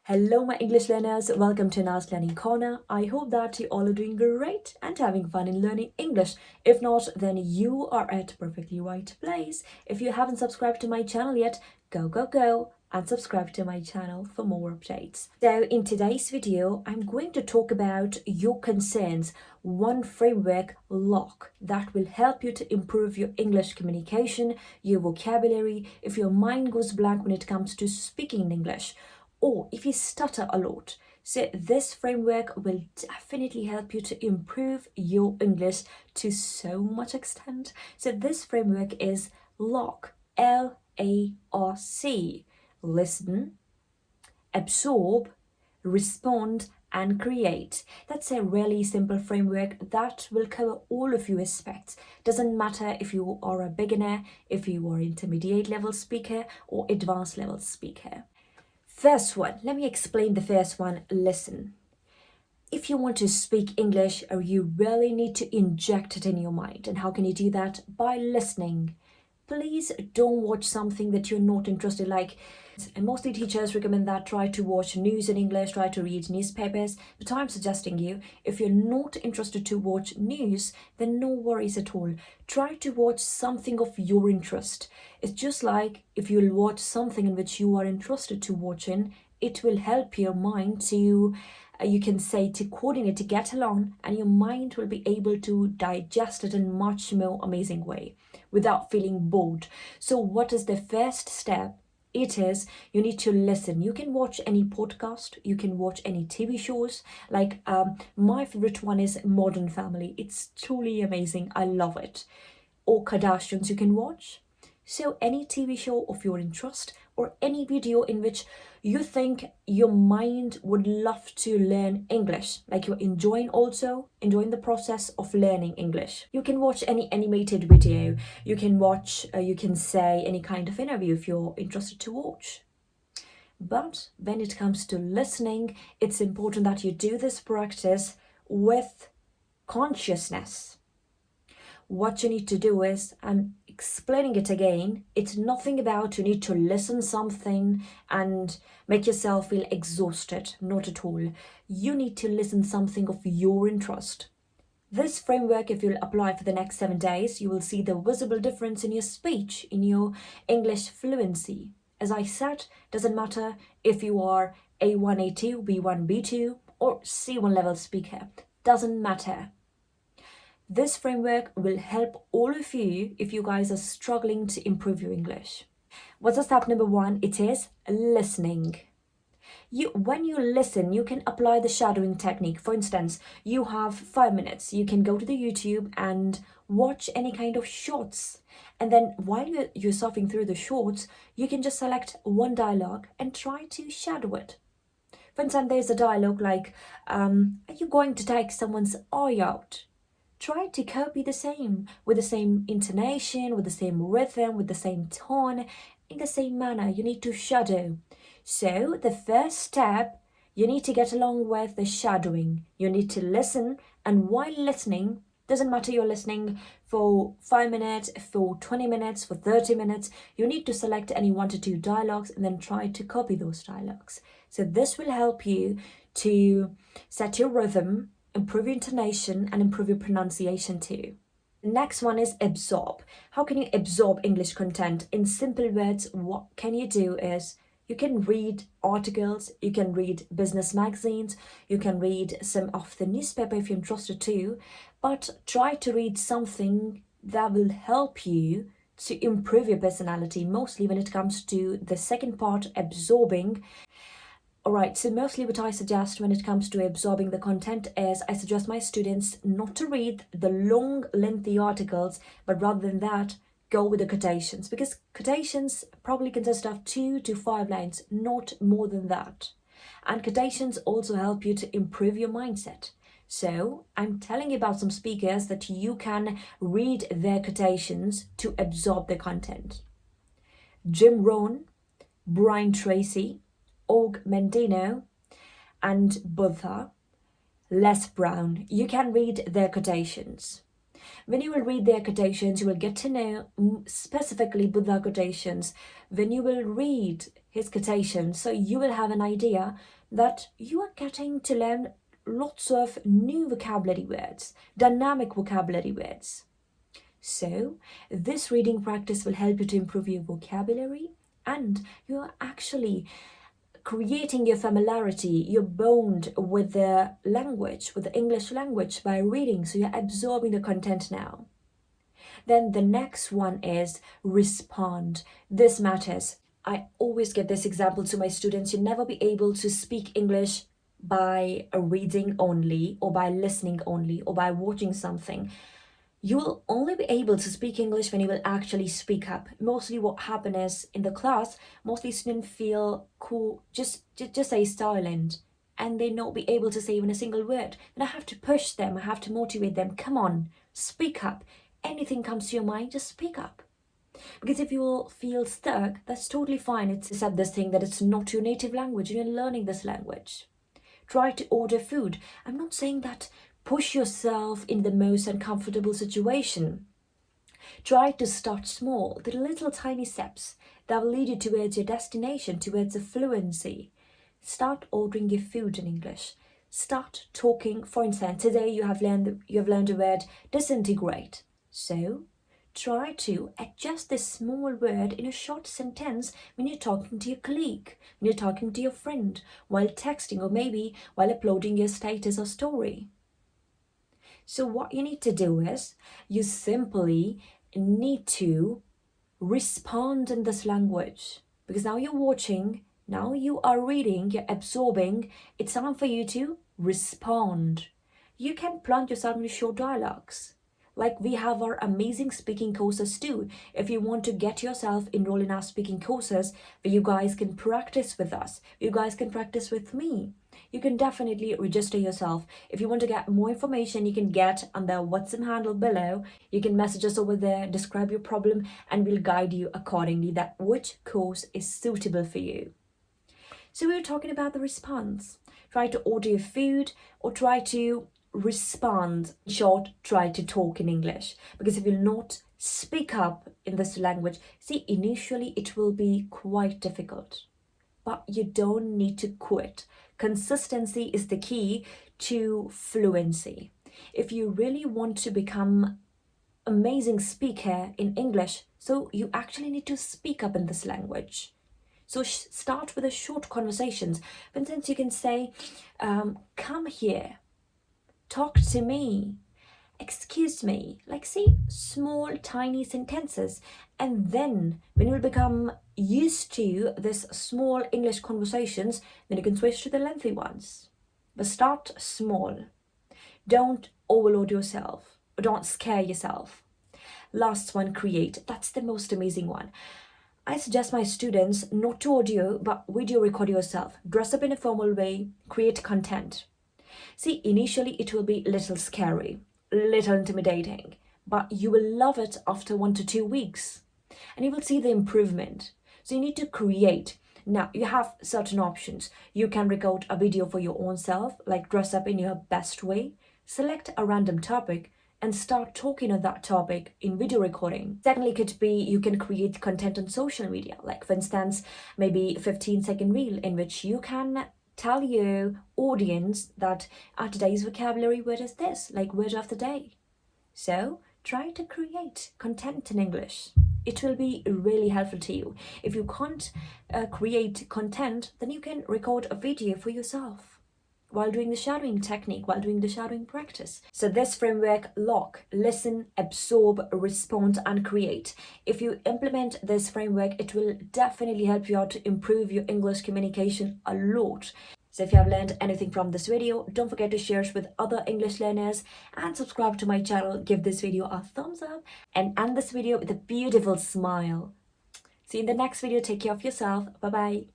Hello, my English learners. Welcome to Naz Learning Corner. I hope that you all are doing great and having fun in learning English. If not, then you are at perfectly right place. If you haven't subscribed to my channel yet, go and subscribe to my channel for more updates. So in today's video, I'm going to talk about your concerns, one framework, LARC, that will help you to improve your English communication, your vocabulary, if your mind goes blank when it comes to speaking English, or if you stutter a lot. So this framework will definitely help you to improve your English to so much extent. So this framework is LARC, LARC. Listen, absorb, respond, and create. That's a really simple framework that will cover all of your aspects. Doesn't matter if you are a beginner, if you are intermediate level speaker or advanced level speaker. First one, let me explain the first one. Listen. If you want to speak English, you really need to inject it in your mind. And how can you do that? By listening. Please don't watch something that you're not interested like. And mostly teachers recommend that try to watch news in English, try to read newspapers. But I'm suggesting you, if you're not interested to watch news, then no worries at all. Try to watch something of your interest. It's just like if you'll watch something in which you are interested to watch in, it will help your mind to you can say to coordinate, to get along, and your mind will be able to digest it in much more amazing way without feeling bored. So what is the first step? It is you need to listen. You can watch any podcast, you can watch any TV shows. Like my favorite one is Modern Family. It's truly amazing. I love it. Or Kardashians you can watch. So any TV show of your interest or any video in which you think your mind would love to learn English, like you're enjoying the process of learning English. You can watch any animated video, you can watch, you can say any kind of interview if you're interested to watch. But when it comes to listening, it's important that you do this practice with consciousness. What you need to do is, I'm explaining it again, it's nothing about you need to listen something and make yourself feel exhausted. Not at all. You need to listen something of your interest. This framework, if you'll apply for the next 7 days, you will see the visible difference in your speech, in your English fluency. As I said, doesn't matter if you are A1, A2, B1, B2, or C1 level speaker. Doesn't matter. This framework will help all of you if you guys are struggling to improve your English. What's the step number 1? It is listening. When you listen, you can apply the shadowing technique. For instance, you have 5 minutes. You can go to the YouTube and watch any kind of shorts. And then while you're surfing through the shorts, you can just select one dialogue and try to shadow it. For instance, there's a dialogue like, are you going to take someone's eye out? Try to copy the same, with the same intonation, with the same rhythm, with the same tone, in the same manner. You need to shadow. So the first step, you need to get along with the shadowing. You need to listen, and while listening, doesn't matter you're listening for 5 minutes, for 20 minutes, for 30 minutes, you need to select any 1 to 2 dialogues and then try to copy those dialogues. So this will help you to set your rhythm, improve your intonation, and improve your pronunciation too. The next one is absorb. How can you absorb English content? In simple words, what can you do is you can read articles, you can read business magazines, you can read some of the newspaper if you're interested to, but try to read something that will help you to improve your personality, mostly when it comes to the second part, absorbing. Alright, so mostly what I suggest when it comes to absorbing the content is I suggest my students not to read the long, lengthy articles, but rather than that, go with the quotations, because quotations probably consist of 2 to 5 lines, not more than that. And quotations also help you to improve your mindset. So I'm telling you about some speakers that you can read their quotations to absorb the content. Jim Rohn, Brian Tracy, Og Mendino, and Buddha, Les Brown. You can read their quotations. When you will read their quotations, you will get to know specifically Buddha quotations. When you will read his quotations, so you will have an idea that you are getting to learn lots of new vocabulary words, dynamic vocabulary words. So, this reading practice will help you to improve your vocabulary, and you are actually creating your familiarity, your bond with the language, with the English language by reading. So, you're absorbing the content now. Then the next one is respond. This matters. I always give this example to my students. You'll never be able to speak English by reading only, or by listening only, or by watching something. You will only be able to speak English when you will actually speak up. Mostly what happens is in the class, mostly students feel cool, just say silent, and they not be able to say even a single word. And I have to push them, I have to motivate them. Come on, speak up. Anything comes to your mind, just speak up. Because if you will feel stuck, that's totally fine. It's accept this thing that it's not your native language and you're learning this language. Try to order food. I'm not saying that push yourself in the most uncomfortable situation. Try to start small, the little tiny steps that will lead you towards your destination, towards a fluency. Start ordering your food in English. Start talking. For instance, today you have learned the word disintegrate. So try to adjust this small word in a short sentence when you're talking to your colleague, when you're talking to your friend, while texting, or maybe while uploading your status or story. So what you need to do is you simply need to respond in this language, because now you're watching, now you are reading, you're absorbing. It's time for you to respond. You can plunge yourself into short dialogues. Like we have our amazing speaking courses too. If you want to get yourself enrolled in our speaking courses, where you guys can practice with us, you guys can practice with me, you can definitely register yourself. If you want to get more information, you can get on the WhatsApp handle below. You can message us over there, describe your problem, and we'll guide you accordingly that which course is suitable for you. So we were talking about the response. Try to order your food, or try to respond. In short, try to talk in English. Because if you not speak up in this language, see, initially it will be quite difficult. But you don't need to quit. Consistency is the key to fluency. If you really want to become amazing speaker in English, so you actually need to speak up in this language. So start with a short conversations. For instance, you can say, come here, talk to me, excuse me. Like, see, small tiny sentences. And then when you become used to this small English conversations, then you can switch to the lengthy ones. But start small. Don't overload yourself, or don't scare yourself. Last one, create. That's the most amazing one. I suggest my students not to audio, but video record yourself. Dress up in a formal way, create content. See, initially it will be a little scary, a little intimidating, but you will love it after 1 to 2 weeks, and you will see the improvement. So you need to create. Now you have certain options. You can record a video for your own self, like dress up in your best way, select a random topic, and start talking on that topic in video recording. Secondly, could be you can create content on social media, like for instance, maybe 15-second reel in which you can tell your audience that today's vocabulary word is this, like word of the day. So try to create content in English. It will be really helpful to you. If you can't create content, then you can record a video for yourself while doing the shadowing technique, while doing the shadowing practice. So this framework, LARC, listen, absorb, respond, and create. If you implement this framework, it will definitely help you out to improve your English communication a lot. So if you have learned anything from this video, don't forget to share it with other English learners and subscribe to my channel. Give this video a thumbs up and end this video with a beautiful smile. See you in the next video. Take care of yourself. Bye-bye.